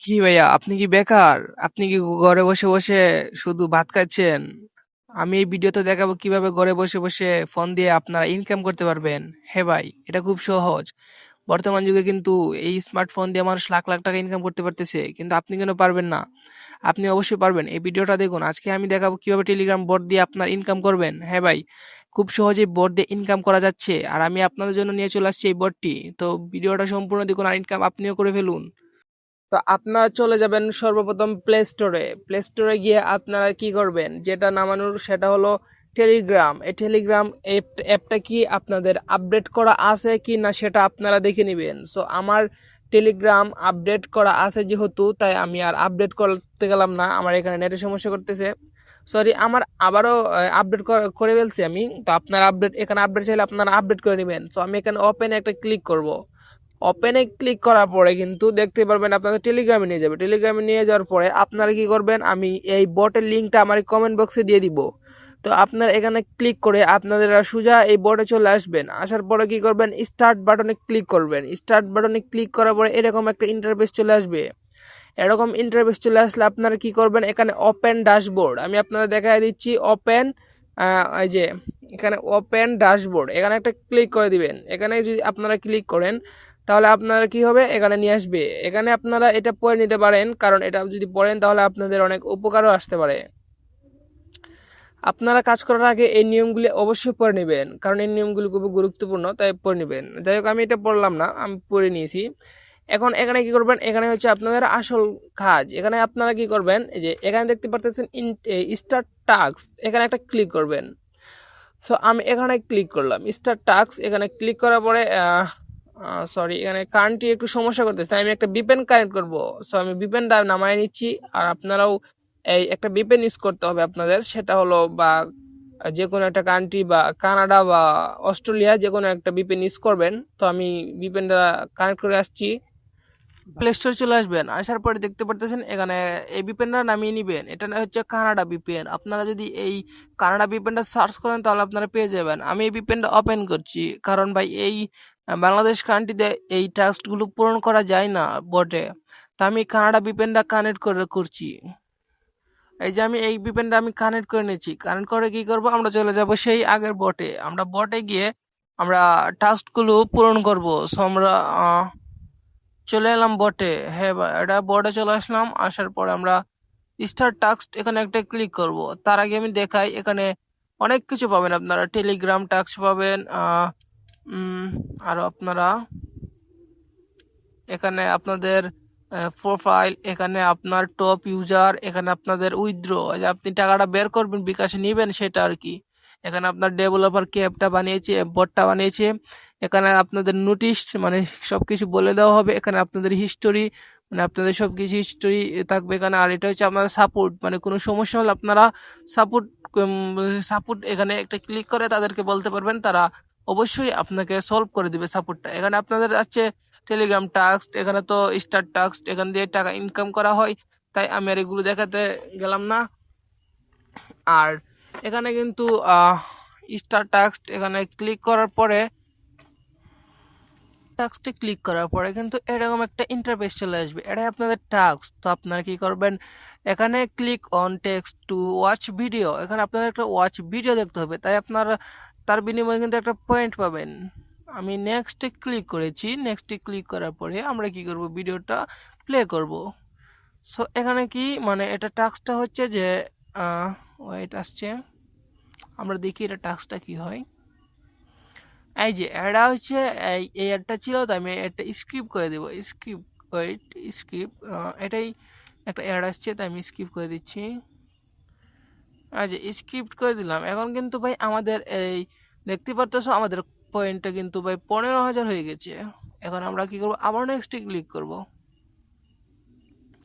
কি ভাইয়া, আপনি কি বেকার? আপনি কি ঘরে বসে বসে শুধু ভাত খাচ্ছেন? আমি এই ভিডিওতে দেখাবো কিভাবে ঘরে বসে বসে ফোন দিয়ে আপনারা ইনকাম করতে পারবেন। হ্যাঁ ভাই, এটা খুব সহজ। বর্তমান যুগে কিন্তু এই স্মার্টফোন দিয়ে মানুষ লাখ লাখ টাকা ইনকাম করতে পারতেছে, কিন্তু আপনি কেন পারবেন না? আপনি অবশ্যই পারবেন। এই ভিডিওটা দেখুন। আজকে আমি দেখাবো কিভাবে টেলিগ্রাম বট দিয়ে আপনার ইনকাম করবেন। হ্যাঁ ভাই, খুব সহজেই বট দিয়ে ইনকাম করা যাচ্ছে, আর আমি আপনাদের জন্য নিয়ে চলে আসছি এই বটটি। তো ভিডিওটা সম্পূর্ণ দেখুন আর ইনকাম আপনিও করে ফেলুন। তো আপনারা চলে যাবেন সর্বপ্রথম প্লে স্টোরে গিয়ে আপনারা কি করবেন, যেটা নামানোর সেটা হলো টেলিগ্রাম। এই টেলিগ্রাম অ্যাপটা কি আপনাদের আপডেট করা আছে কি না সেটা আপনারা দেখে নেবেন। সো আমার টেলিগ্রাম আপডেট করা আছে যেহেতু, তাই আমি আর আপডেট করতে গেলাম না। আমার এখানে নেটের সমস্যা করতেছে, সরি। আমার আবারও আপডেট করে ফেলছি আমি। তো আপনার আপডেট, এখানে আপডেট চাইলে আপনারা আপডেট করে নেবেন। সো আমি এখানে ওপেন একটা ক্লিক করব। ওপেনে ক্লিক করার পরে কিন্তু দেখতে পারবেন আপনাদের টেলিগ্রামে নিয়ে যাবে। টেলিগ্রামে নিয়ে যাওয়ার পরে আপনারা কি করবেন, আমি এই বটের লিঙ্কটা আমার কমেন্ট বক্সে দিয়ে দিব। তো আপনারা এখানে ক্লিক করে আপনাদের সোজা এই বটে চলে আসবেন। আসার পরে কি করবেন, স্টার্ট বাটনে ক্লিক করবেন। স্টার্ট বাটনে ক্লিক করার পরে এরকম একটা ইন্টারফেস চলে আসবে। এরকম ইন্টারফেস চলে আসলে আপনারা কি করবেন, এখানে ওপেন ড্যাশবোর্ড আমি আপনাদের দেখাই দিচ্ছি। ওপেন, এই যে এখানে ওপেন ড্যাশবোর্ড, এখানে একটা ক্লিক করে দিবেন। এখানে যদি আপনারা ক্লিক করেন তাহলে আপনারা কি হবে, এখানে নিয়ে আসবে। এখানে আপনারা এটা পড়ে নিতে পারেন, কারণ এটা যদি পড়েন তাহলে আপনাদের অনেক উপকারও আসতে পারে। আপনারা কাজ করার আগে এই নিয়মগুলি অবশ্যই পড়ে নেবেন, কারণ এই নিয়মগুলি খুব গুরুত্বপূর্ণ, তাই পড়ে নেবেন। যাই হোক, আমি এটা পড়লাম না, আমি পড়ে নিয়েছি। এখন এখানে কি করবেন, এখানে হচ্ছে আপনাদের আসল কাজ। এখানে আপনারা কি করবেন, এই যে এখানে দেখতে পারতেছেন স্টার্ট টাস্ক, এখানে একটা ক্লিক করবেন। সো আমি এখানে ক্লিক করলাম স্টার্ট টাস্ক। এখানে ক্লিক করার পরে সরি, এখানে কারেন্টটি একটু সমস্যা করতেছে, আমি একটা বিপেন কানেক্ট করব। সো আমি বিপেনটা নামায় নিচ্ছি। আর আপনারাও এই একটা বিপেন ইউজ করতে হবে আপনাদের, সেটা হলো বা যে কোনো একটা কান্ট্রি বা কানাডা বা অস্ট্রেলিয়া, যে কোনো একটা বিপেন ইউজ করবেন। তো আমি বিপেনটা কানেক্ট করে আসছি। প্লে স্টোরে চলে আসবেন। আসার পরে দেখতে পারতেছেন এখানে এই ভিপিএনটা নামিয়ে নিবেন। এটা হচ্ছে কানাডা ভিপিএন। আপনারা যদি এই কানাডা ভিপিএনটা সার্চ করেন তাহলে আপনারা পেয়ে যাবেন। আমি এই ভিপিএনটা ওপেন করছি, কারণ ভাই এই বাংলাদেশ কান্ট্রিতে এই টাস্কগুলো পূরণ করা যায় না বটে। তা আমি কানাডা ভিপিএনটা কানেক্ট করছি। এই যে আমি এই ভিপিএনটা আমি কানেক্ট করে নিয়েছি। কানেক্ট করে কি করব, আমরা চলে যাব সেই আগের বটে। আমরা বটে গিয়ে আমরা টাস্কগুলো পূরণ করব। সো আমরা চলে এলাম বটে। হ্যাঁ এটা বটে চলে আসলাম। আসার পরে আমরা স্টার টাস্ক এখানে একটা ক্লিক করব। তার আগে আমি দেখাই, এখানে অনেক কিছু পাবেন আপনারা। টেলিগ্রাম টাস্ক পাবেন, আরো আপনারা এখানে আপনাদের প্রোফাইল, এখানে আপনার টপ ইউজার, এখানে আপনাদের উইথড্র, যে আপনি টাকাটা বের করবেন বিকাশে নিবেন সেটা আর কি। এখানে আপনার ডেভেলপার কে অ্যাপটা বানিয়েছে, বটটা বানিয়েছে। এখানে আপনাদের নোটিশ, মানে সবকিছু বলে দেওয়া হবে। এখানে আপনাদের হিস্টোরি, মানে আপনাদের সবকিছু হিস্টোরি থাকবে এখানে। আর এটা হচ্ছে আপনাদের সাপোর্ট, মানে কোনো সমস্যা হলে আপনারা সাপোর্ট সাপোর্ট এখানে একটা ক্লিক করে তাদেরকে বলতে পারবেন, তারা অবশ্যই আপনাকে সলভ করে দিবে সাপোর্টটা। এখানে আপনাদের আছে টেলিগ্রাম টাস্ক, এখানে তো স্টার টাস্ক, এখান দিয়ে টাকা ইনকাম করা হয়, তাই আমি আর এগুলো দেখাতে গেলাম না। আর এখানে কিন্তু স্টার টাস্ক এখানে ক্লিক করার পরে, টাস্কটি ক্লিক করার পরে কিন্তু এরকম একটা ইন্টারফেস চলে আসবে। এটাই আপনাদের টাস্ক। তো আপনারা কি করবেন, এখানে click on text to watch video, এখানে আপনাদের একটা ওয়াচ ভিডিও দেখতে হবে, তাই আপনারা তার বিনিময়ে কিন্তু একটা পয়েন্ট পাবেন। আমি নেক্সটে ক্লিক করেছি। নেক্সটে ক্লিক করার পরে আমরা কি করব, ভিডিওটা প্লে করব। সো এখানে কি মানে এটা টাস্কটা হচ্ছে যে ওয়েট আসছে, আমরা দেখি এটা টাস্কটা কি হয়। এই যে এটা হচ্ছে এই অ্যাডটা ছিল, তাই আমি এটা স্কিপ করে দেবো। Skip, wait, skip. এটাই একটা অ্যাড আসছে, তাই আমি স্কিপ করে দিচ্ছি। আচ্ছা, স্কিপ করে দিলাম। এখন কিন্তু ভাই আমাদের এই দেখতে পারতেছো আমাদের পয়েন্টটা কিন্তু ভাই 15,000 হয়ে গেছে। এখন আমরা কি করব, আবার নেক্সটে ক্লিক করব।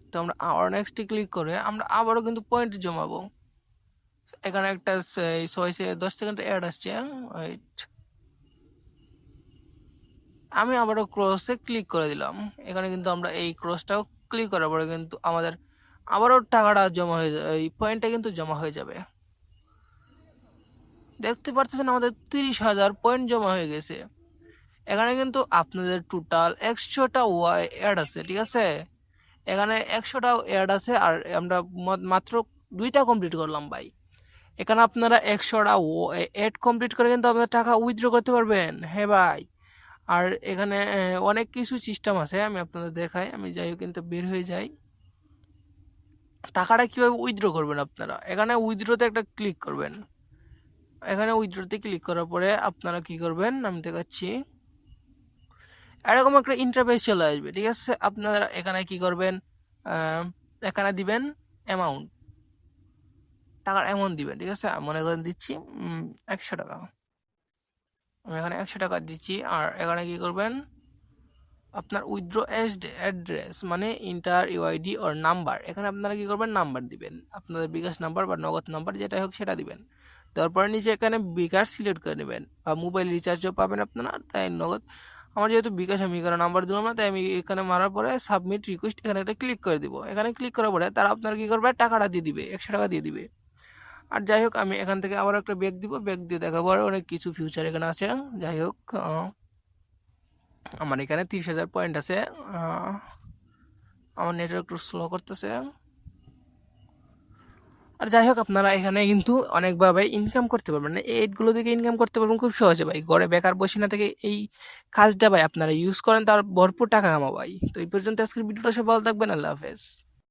তো আমরা আবার নেক্সটে ক্লিক করে আমরা আবারও কিন্তু পয়েন্ট জমাবো। এখানে একটা 6 সেকেন্ড অ্যাড আসছে। ওয়েট, আমি আবারও ক্রসে ক্লিক করে দিলাম। এখানে কিন্তু আমরা এই ক্রসটাও ক্লিক করার পরে কিন্তু আমাদের আবারও টাকাটা জমা হয়ে যাবে, এই পয়েন্টটা কিন্তু জমা হয়ে যাবে। দেখতে পাচ্ছেন আমাদের 30,000 পয়েন্ট জমা হয়ে গেছে। এখানে কিন্তু আপনাদের টোটাল 100টা ওয়াই অ্যাড আছে, ঠিক আছে। এখানে 100টা অ্যাড আছে আর আমরা মাত্র 2টা কমপ্লিট করলাম ভাই। এখানে আপনারা 100টা অ্যাড কমপ্লিট করে কিন্তু আপনার টাকা উইথড্র করতে পারবেন। হ্যাঁ ভাই, আর এখানে অনেক কিছু সিস্টেম আছে, আমি আপনাদের দেখাই। আমি যাই হোক কিন্তু বের হয়ে যাই। টাকাটা কিভাবে উইথড্র করবেন আপনারা, এখানে উইথড্রতে একটা ক্লিক করবেন। এখানে উইথড্রতে ক্লিক করার পরে আপনারা কি করবেন, আমি দেখাচ্ছি। এরকম একটা ইন্টারফেস চলে আসবে, ঠিক আছে। আপনারা এখানে কি করবেন, এখানে দিবেন অ্যামাউন্ট, টাকার অ্যামাউন্ট দিবেন, ঠিক আছে। মনে করেন দিচ্ছি 100 টাকা। আমি এখানে 100 টাকা দিচ্ছি। আর এখানে কি করবেন, আপনার উইথড্র অ্যাড্রেস মানে ইন্টার ইউআইডি ওর নাম্বার, এখানে আপনারা কি করবেন, নাম্বার দিবেন, আপনাদের বিকাশ নাম্বার বা নগদ নাম্বার যেটা হোক সেটা দিবেন। তারপরে নিচে এখানে বিকাশ সিলেক্ট করে নেবেন, বা মোবাইল রিচার্জও পাবেন আপনারা, তাই নগদ। আমার যেহেতু বিকাশ, আমি এখানে নাম্বার দিলাম না, তাই আমি এখানে মারার পরে সাবমিট রিকোয়েস্ট এখানে একটা ক্লিক করে দিব। এখানে ক্লিক করার পরে তারা আপনার কি করবে, টাকাটা দিয়ে দিবে, 100 টাকা দিয়ে দিবে। আর যাই হোক, আমি এখান থেকে আবার একটা ব্যাগ দিব, ব্যাগ দিয়ে দেখাবো আর অনেক কিছু ফিউচার এখানে আছে। যাই হোক, আমার এখানে 30,000 পয়েন্ট আছে। আমার নেটওয়ার্ক একটু স্লো করতেছে। আর যাই হোক, আপনারা এখানে কিন্তু অনেকভাবে ইনকাম করতে পারবেন, এই এইটগুলো থেকে ইনকাম করতে পারবেন খুব সহজে ভাই। ঘরে বেকার বসে না থেকে এই কাজটা ভাই আপনারা ইউজ করেন, তার ভরপুর টাকা কামাও ভাই। তো এই পর্যন্ত আজকের ভিডিওটা, সব ভালো থাকবেন, আল্লাহ হাফেজ।